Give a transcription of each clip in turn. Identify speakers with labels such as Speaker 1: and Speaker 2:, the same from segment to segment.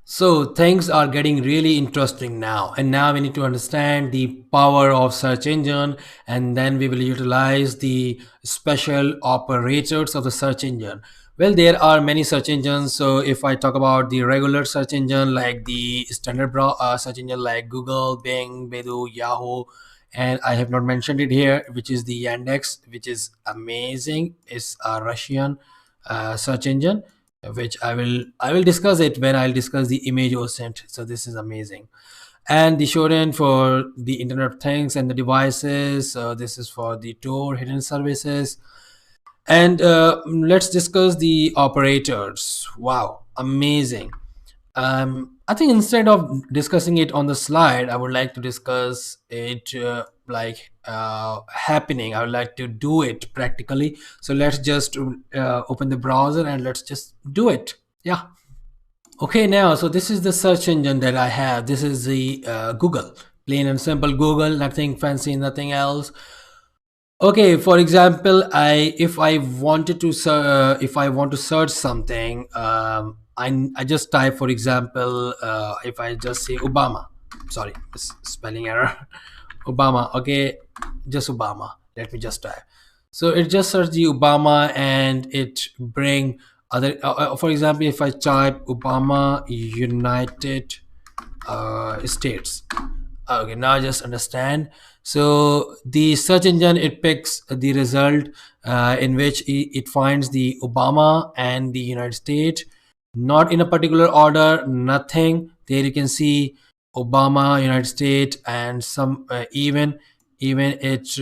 Speaker 1: So things are getting really interesting now, and now we need to understand the power of search engine, and then we will utilize the special operators of the search engine. Well, there are many search engines. So if I talk about the regular search engine, like the standard search engine like Google, Bing, Baidu, Yahoo, and I have not mentioned it here, which is the Yandex, which is amazing. It's a Russian search engine, which I will discuss it when I'll discuss the image OSINT. So this is amazing. And the Shodan for the Internet of Things and the devices. This is for the Tor hidden services. And let's discuss the operators. Wow, amazing. I think instead of discussing it on the slide, I would like to discuss it happening. I would like to do it practically. So let's just open the browser and let's just do it. Yeah. Okay, now, so this is the search engine that I have. This is the Google, plain and simple Google, nothing fancy, nothing else. Okay, for example, if I wanted to if I want to search something, I just type, for example, if I just say Obama, sorry, spelling error, Obama. Okay, just Obama. Let me just type. So it just search the Obama and it bring other. For example, if I type Obama United States. Okay, now just understand. So the search engine, it picks the result in which it finds the Obama and the United States, not in a particular order, nothing. There you can see Obama, United States, and some even it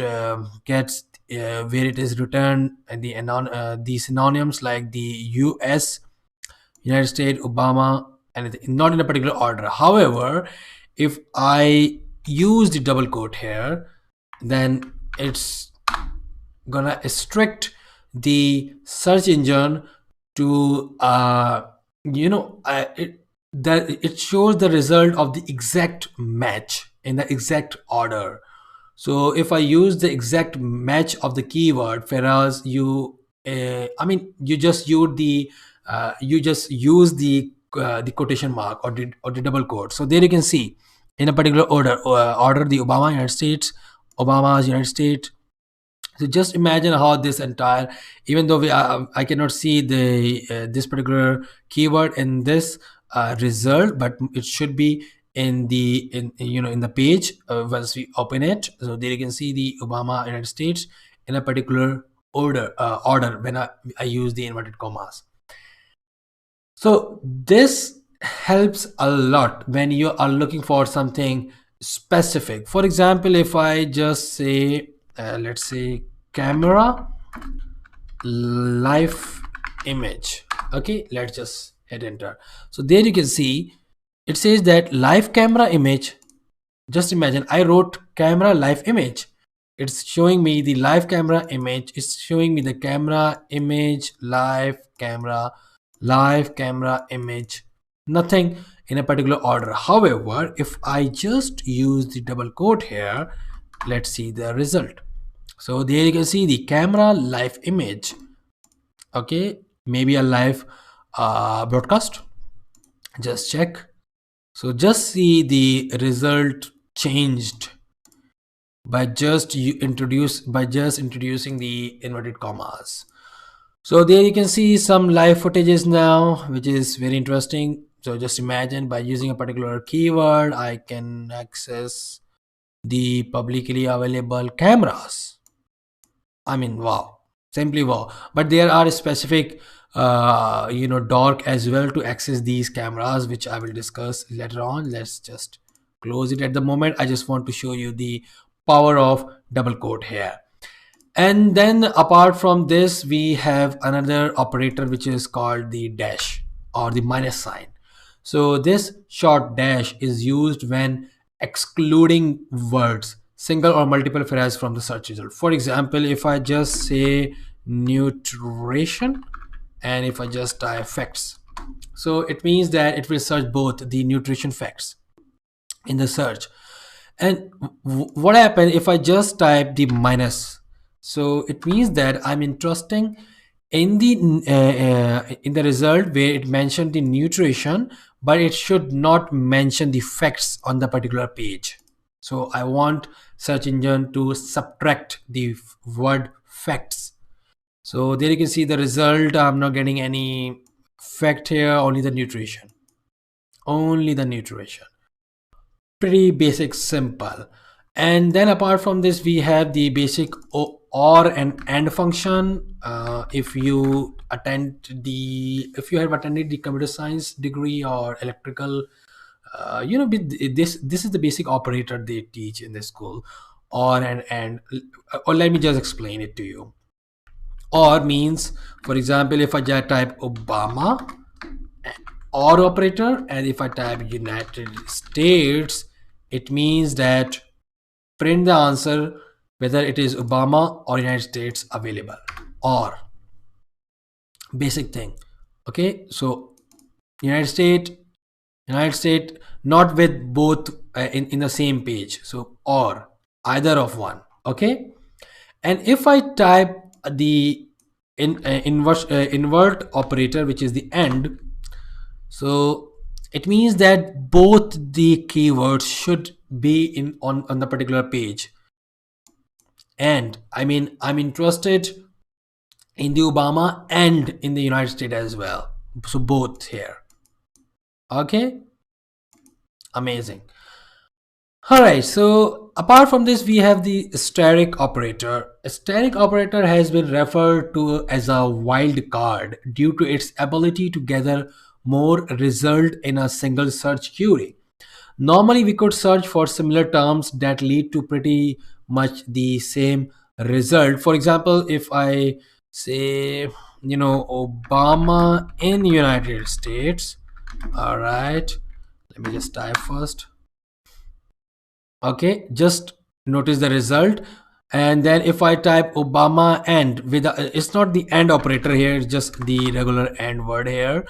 Speaker 1: gets where it is written, and the synonyms like the US, United States, Obama, and not in a particular order. However, if I use the double quote here, then it's gonna restrict the search engine to that it shows the result of the exact match in the exact order. So if I use the exact match of the keyword, whereas you just use the quotation mark, or the double quote. So there you can see in a particular order the Obama United States, Obama's United States. So just imagine how this entire, even though I cannot see the this particular keyword in this result, but it should be in the in the page once we open it. So there you can see the Obama United States in a particular order when I use the inverted commas. So this helps a lot when you are looking for something specific. For example, if I just say let's say camera live image. Okay, let's just hit enter. So there you can see it says that live camera image. Just imagine I wrote camera live image. It's showing me the live camera image. It's showing me the camera image, live camera image, nothing in a particular order. However, if I just use the double quote here, let's see the result. So there you can see the camera live image. Okay, maybe a live broadcast. Just check. So just see the result changed by just introducing the inverted commas. So there you can see some live footages now, which is very interesting. So just imagine by using a particular keyword, I can access the publicly available cameras. I mean, wow, simply wow. But there are specific dork as well to access these cameras, which I will discuss later on. Let's just close it at the moment. I just want to show you the power of double quote here. And then apart from this, we have another operator which is called the dash or the minus sign. So this short dash is used when excluding words, single or multiple phrases from the search result. For example, if I just say nutrition and if I just type facts, so it means that it will search both the nutrition facts in the search. And what happens if I just type the minus? So it means that I'm interested in the result where it mentioned the nutrition, but it should not mention the facts on the particular page. So I want search engine to subtract the word facts. So there you can see the result. I'm not getting any fact here, only the nutrition. Only the nutrition. Pretty basic, simple. And then apart from this, we have the basic or and and function. If you have attended the computer science degree or electrical, this is the basic operator they teach in the school. Or let me just explain it to you. Or means, for example, if I just type Obama or operator, and if I type United States, it means that print the answer whether it is Obama or United States available. Or basic thing. Okay, so United States, United States, not with both in the same page. So or either of one. Okay, and if I type the invert operator, which is the end, so it means that both the keywords should be in on the particular page. And I mean, I'm interested in the Obama and in the United States as well. So both here. Okay, amazing. All right, so apart from this, we have the asterisk operator. Asterisk operator has been referred to as a wild card due to its ability to gather more result in a single search query. Normally, we could search for similar terms that lead to pretty much the same result. For example, if I say, Obama in United States, all right, let me just type first. Okay, just notice the result. And then if I type Obama and with it's not the and operator here, it's just the regular and word here.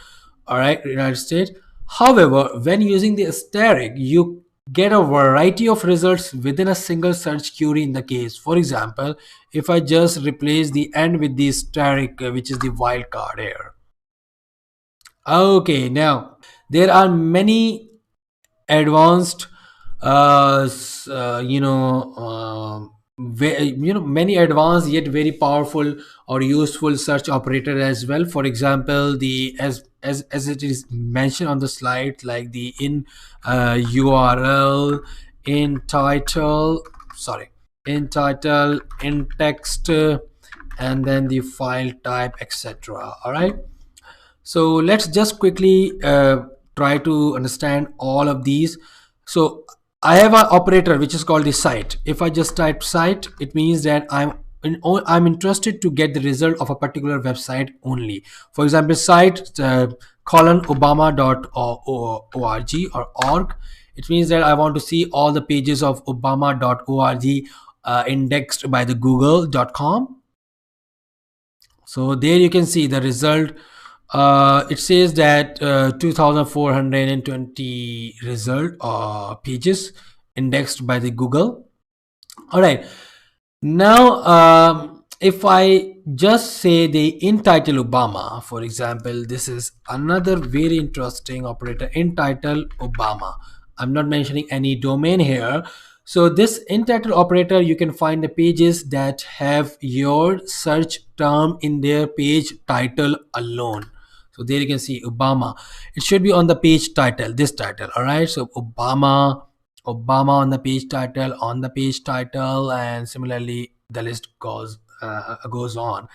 Speaker 1: All right, United States. However, when using the asterisk, you get a variety of results within a single search query in the case. For example, if I just replace the and with the asterisk, which is the wildcard here. Okay, now there are many advanced many advanced yet very powerful or useful search operator as well. For example, the as it is mentioned on the slide, like the in URL, in title, in text, and then the file type, etc. All right, so let's just quickly try to understand all of these. So I have an operator which is called the site. If I just type site, it means that I'm interested to get the result of a particular website only. For example, site colon obama.org or org. It means that I want to see all the pages of obama.org indexed by the google.com. So there you can see the result. It says that 2420 result pages indexed by the Google. All right, now if I just say the entitle Obama, for example, this is another very interesting operator, entitle Obama. I'm not mentioning any domain here. So this entitle operator, you can find the pages that have your search term in their page title alone. So there you can see Obama. It should be on the page title, this title. All right, so Obama on the page title, and similarly the list goes on.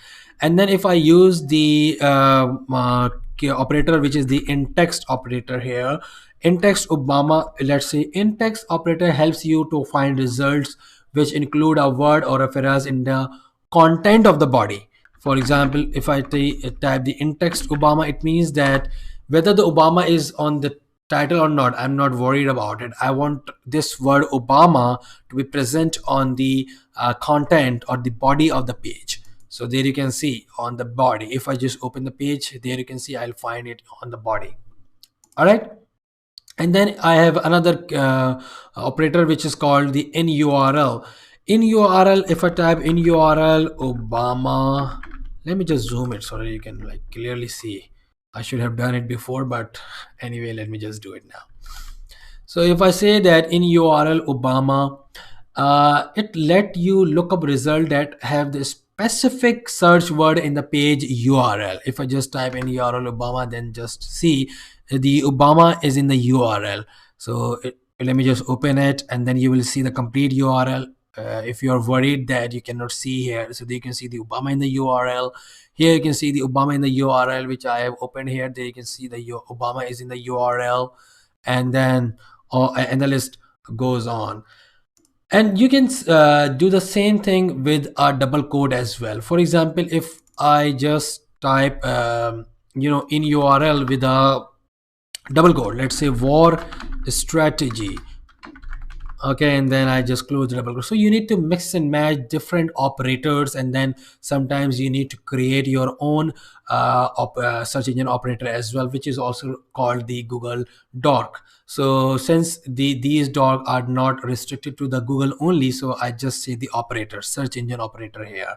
Speaker 1: And then if I use the operator, which is the in text operator here, in text Obama, let's say in text operator helps you to find results which include a word or a phrase in the content of the body. For example, if I type the in text Obama, it means that whether the Obama is on the title or not, I'm not worried about it. I want this word Obama to be present on the content or the body of the page. So there you can see on the body. If I just open the page, there you can see I'll find it on the body. All right. And then I have another operator which is called the in URL. In URL, if I type in URL Obama, let me just zoom it so that you can like clearly see. I should have done it before, but anyway, let me just do it now. So if I say that in URL Obama, it let you look up result that have the specific search word in the page URL. If I just type in URL Obama, then just see the Obama is in the URL. So let me just open it, and then you will see the complete URL. If you are worried that you cannot see here, so you can see the Obama in the URL. Here you can see the Obama in the URL, which I have opened here. There you can see the Obama is in the URL, and then and the list goes on. And you can do the same thing with a double quote as well. For example, if I just type in URL with a double quote, let's say war strategy, okay, and then I just close the double quote. So you need to mix and match different operators, and then sometimes you need to create your own search engine operator as well, which is also called the Google doc. So since these doc are not restricted to the Google only, so I just say the operator, search engine operator here.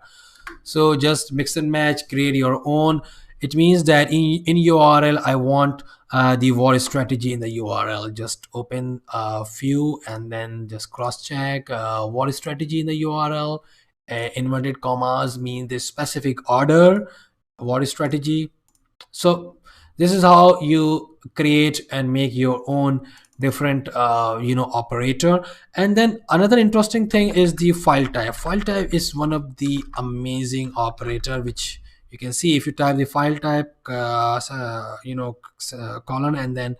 Speaker 1: So just mix and match, create your own. It means that in URL I want the war strategy in the URL. Just open a few and then just cross check war strategy in the URL. Inverted commas mean the specific order, war strategy. So this is how you create and make your own different operator. And then another interesting thing is the file type. File type is one of the amazing operator, which you can see if you type the file type colon and then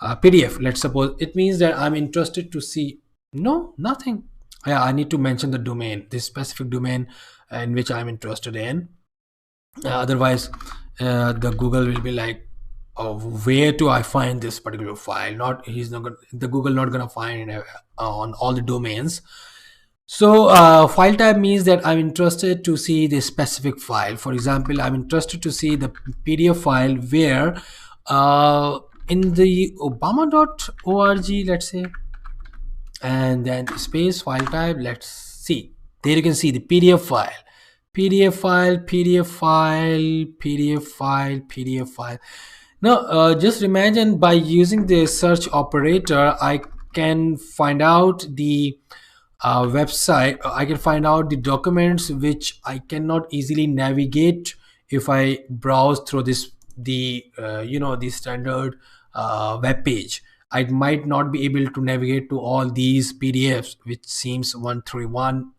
Speaker 1: PDF. Let's suppose it means that I'm interested to see, no, nothing. Yeah, I need to mention the domain, this specific domain in which I'm interested in. Otherwise the Google will be like, oh, where do I find this particular file? Not he's not gonna, the Google not gonna find on all the domains. So file type means that I'm interested to see the specific file. For example, I'm interested to see the PDF file where in the obama.org, let's say, and then space file type, let's see, there you can see the PDF file, PDF file, PDF file, PDF file, PDF file. Now just imagine, by using the search operator I can find out the website. I can find out the documents which I cannot easily navigate if I browse through the standard web page. I might not be able to navigate to all these PDFs, which seems 131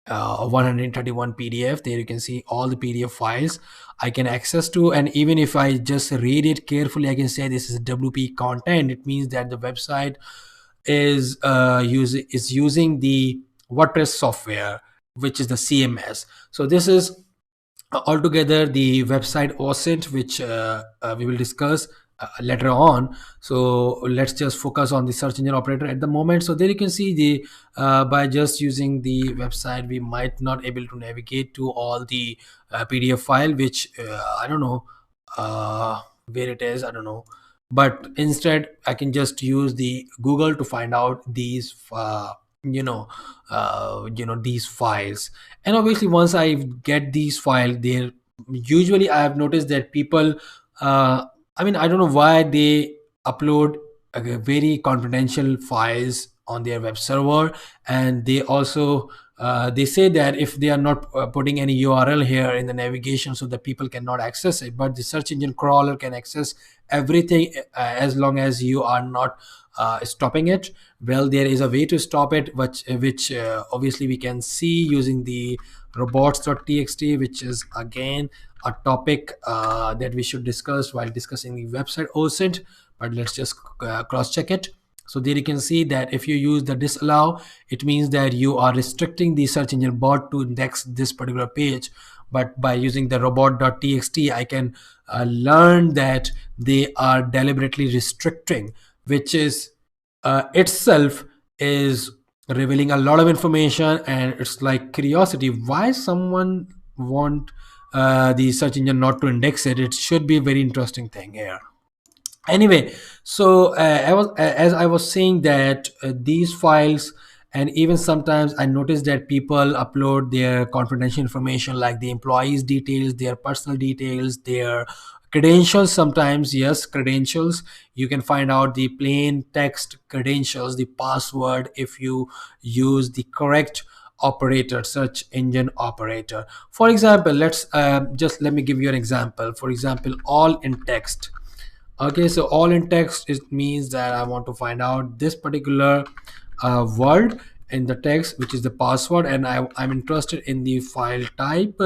Speaker 1: 131 PDF. There you can see all the PDF files I can access to, and even if I just read it carefully, I can say this is WP content. It means that the website is using the WordPress software, which is the CMS. So this is altogether the website OSINT, which we will discuss later on. So let's just focus on the search engine operator at the moment. So there you can see the by just using the website we might not able to navigate to all the PDF file, which I don't know where it is, I don't know, but instead I can just use the Google to find out these these files. And obviously once I get these files there, usually I have noticed that people I don't know why they upload very confidential files on their web server, and they also they say that if they are not putting any URL here in the navigation, so that people cannot access it, but the search engine crawler can access everything as long as you are not stopping it. Well, there is a way to stop it, which obviously we can see using the robots.txt, which is again a topic that we should discuss while discussing the website OSINT, but let's just cross check it. So there you can see that if you use the disallow, it means that you are restricting the search engine bot to index this particular page. But by using the robot.txt, I can learn that they are deliberately restricting, which is itself is revealing a lot of information. And it's like curiosity, why someone want the search engine not to index it. It should be a very interesting thing here. Anyway, so as I was saying that these files, and even sometimes I noticed that people upload their confidential information like the employees details, their personal details, their Credentials, sometimes, yes, credentials. You can find out the plain text credentials, the password, if you use the correct operator, search engine operator. For example, let's just let me give you an example. For example, all in text. Okay, so all in text, it means that I want to find out this particular word in the text, which is the password, and I'm interested in the file type,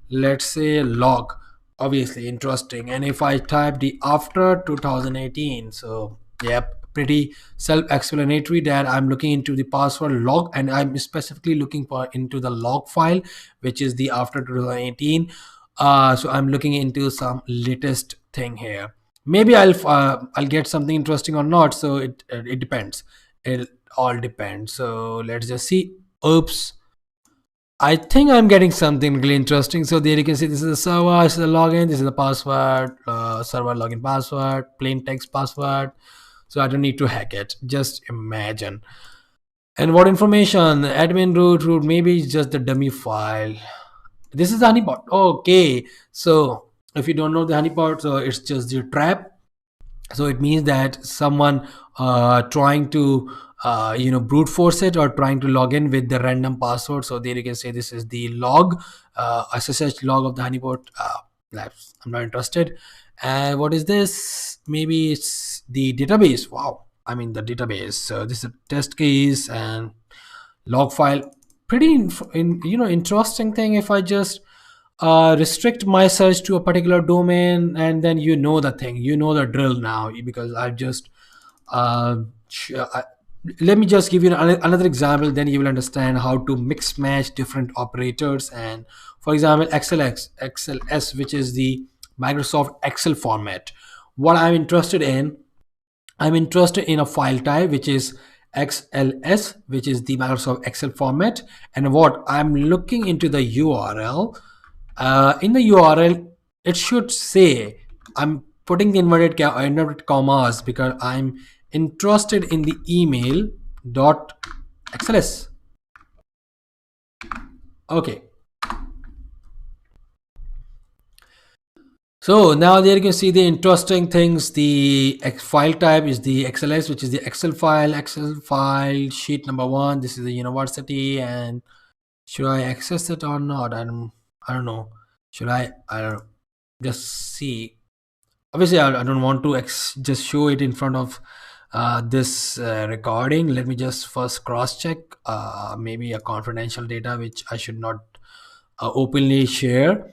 Speaker 1: let's say log. Obviously interesting. And if I type the after 2018, so yep, pretty self-explanatory that I'm looking into the password log, and I'm specifically looking for into the log file, which is the after 2018. So I'm looking into some latest thing here. Maybe I'll get something interesting or not, so it depends. It all depends. So let's just see. Oops, I think I'm getting something really interesting. So there you can see, this is the server, this is the login, this is the password, server login password, plain text password. So I don't need to hack it. Just imagine. And what information? Admin root, maybe it's just the dummy file. This is the honeypot. Okay. So if you don't know the honeypot, so it's just the trap. So it means that someone trying to brute force it, or trying to log in with the random password. So there you can say this is the log, SSH log of the honeypot labs. I'm not interested. And what is this? Maybe it's the database. Wow, I mean the database. So this is a test case and log file. Pretty interesting thing. If I just restrict my search to a particular domain, and then you know the thing, you know the drill now, because I've just uh, let me just give you another example, then you will understand how to mix match different operators. And for example, XLS, which is the Microsoft Excel format. What I'm interested in a file type which is XLS, which is the Microsoft Excel format. And what I'm looking into the URL, in the URL, it should say, I'm putting the inverted commas because I'm interested in the email dot XLS. Okay. So now there you can see the interesting things. The file type is the XLS, which is the Excel file sheet number one. This is the university, and should I access it or not? I don't know. Should I don't know. Just see. Obviously, I don't want to just show it in front of this recording. Let me just first cross check. Maybe a confidential data which I should not openly share.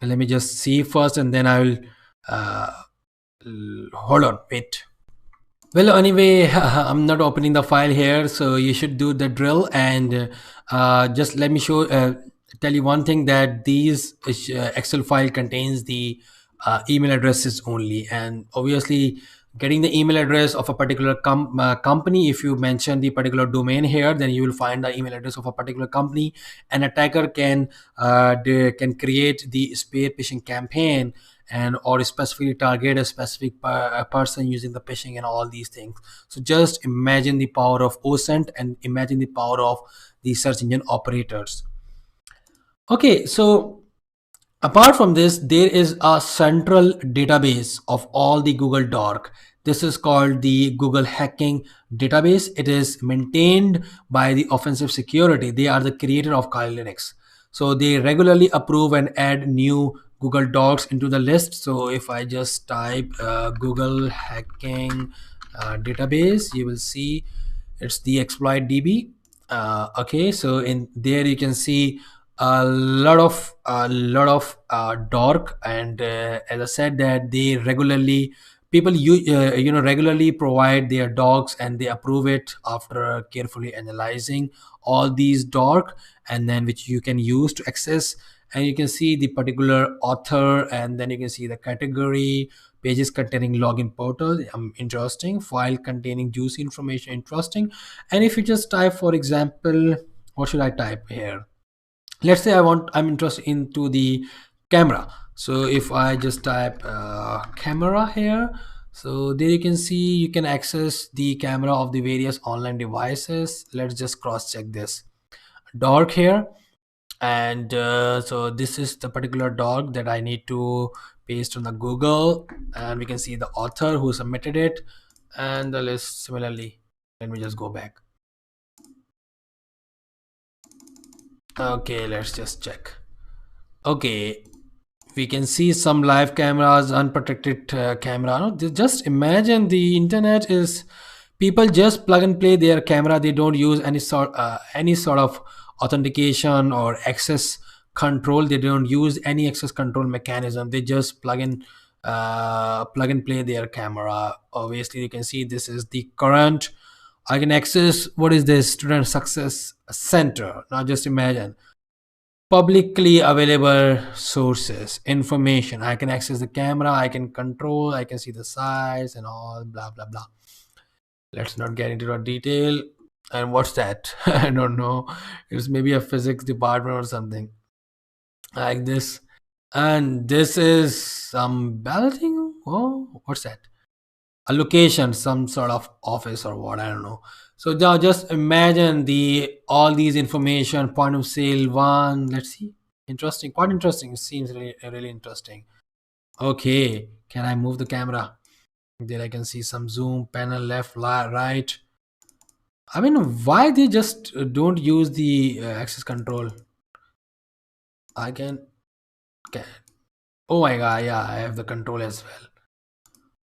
Speaker 1: Let me just see first, and then I will hold on, wait. Well, anyway, I'm not opening the file here, so you should do the drill. And just let me tell you one thing, that these Excel file contains the email addresses only. And obviously, getting the email address of a particular company, if you mention the particular domain here, then you will find the email address of a particular company. An attacker can create the spear phishing campaign, and or specifically target a specific person using the phishing and all these things. So just imagine the power of OSINT, and imagine the power of the search engine operators. Okay, so apart from this, there is a central database of all the Google Doc. This is called the Google Hacking Database. It is maintained by the Offensive Security. They are the creator of Kali Linux. So they regularly approve and add new Google Docs into the list. So if I just type Google Hacking Database, you will see it's the exploit DB. Okay, so in there you can see a lot of dork. And as I said, that they regularly, people regularly provide their docs, and they approve it after carefully analyzing all these dork, and then which you can use to access. And you can see the particular author, and then you can see the category, pages containing login portal, interesting, file containing juicy information, interesting. And if you just type, for example, what should I type here? Let's say I'm interested into the camera. So if I just type camera here, so there you can see you can access the camera of the various online devices. Let's just cross check this dark here. And so this is the particular dog that I need to paste on the Google, and we can see the author who submitted it and the list similarly. Let me just go back. Okay, let's just check. Okay, we can see some live cameras, unprotected camera. No, just imagine the internet is people just plug and play their camera. They don't use any sort of authentication or access control. They don't use any access control mechanism. They just plug and play their camera. Obviously you can see this is the current. I can access, what is this, student success center. Now just imagine publicly available sources, information. I can access the camera, I can control, I can see the size and all, blah blah blah. Let's not get into the detail. And what's that? I don't know. It's maybe a physics department or something like this. And this is some balloting. Oh, what's that? A location, some sort of office or what, I don't know. So now just imagine the all these information, point of sale one. Let's see. Interesting, quite interesting. It seems really interesting. Okay, can I move the camera? There I can see some zoom, panel left, right. I mean, why they just don't use the access control? I can. Oh my god, yeah, I have the control as well.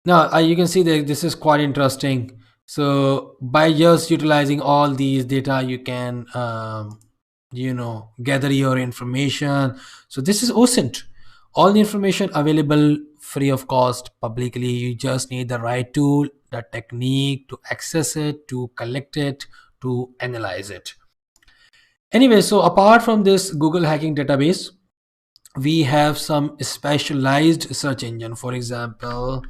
Speaker 1: Now you can see that this is quite interesting. So by just utilizing all these data, you can gather your information. So this is OSINT. All the information available free of cost publicly. You just need the right tool, the technique to access it, to collect it, to analyze it. Anyway, so apart from this Google hacking database, we have some specialized search engine. For example,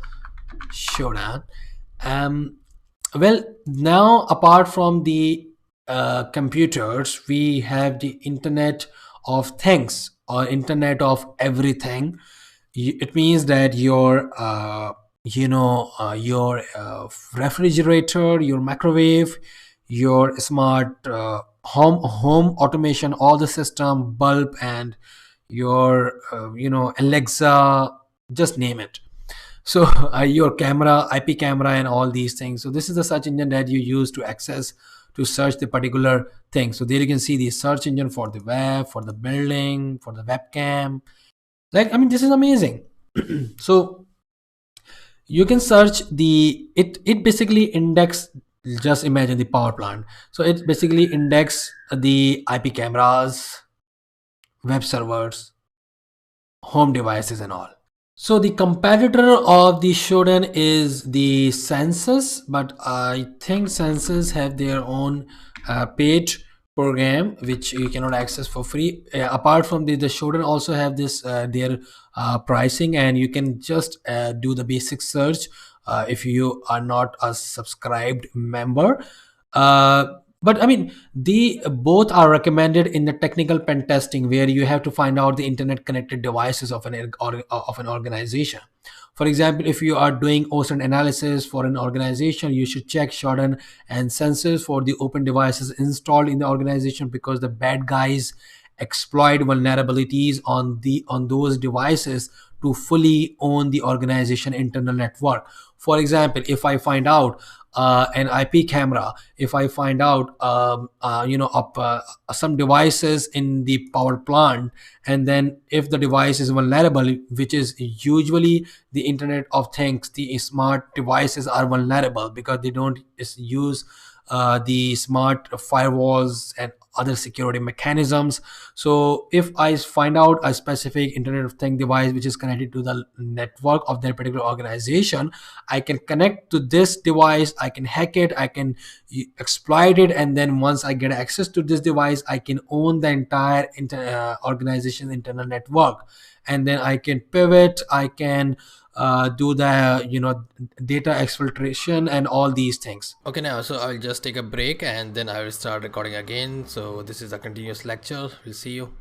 Speaker 1: Shodan. Um, well, now apart from the computers, we have the Internet of Things or Internet of Everything. It means that your refrigerator, your microwave, your smart home automation, all the system, bulb, and your Alexa, just name it. So your camera, IP camera, and all these things. So this is the search engine that you use to access, to search the particular thing. So there you can see the search engine for the web, for the building, for the webcam. Like, I mean, this is amazing. So you can search it basically index, just imagine the power plant. So it basically index the IP cameras, web servers, home devices, and all. So the competitor of the Shodan is the Census, but I think Census have their own paid program which you cannot access for free. Apart from the Shodan also have this their pricing, and you can just do the basic search if you are not a subscribed member. But I mean, the both are recommended in the technical pen testing, where you have to find out the internet connected devices of an organization. For example, if you are doing OSINT analysis for an organization, you should check Shodan and Census for the open devices installed in the organization, because the bad guys exploit vulnerabilities on those devices to fully own the organization internal network. For example, if I find out an IP camera, if I find out some devices in the power plant, and then if the device is vulnerable, which is usually the Internet of Things, the smart devices are vulnerable because they don't use the smart firewalls and other security mechanisms. So if I find out a specific Internet of Things device which is connected to the network of that particular organization, I can connect to this device, I can hack it, I can exploit it, and then once I get access to this device, I can own the entire organization internal network, and then I can pivot, I can do the data exfiltration and all these things. Okay, now so I'll just take a break and then I will start recording again. So this is a continuous lecture. We'll see you.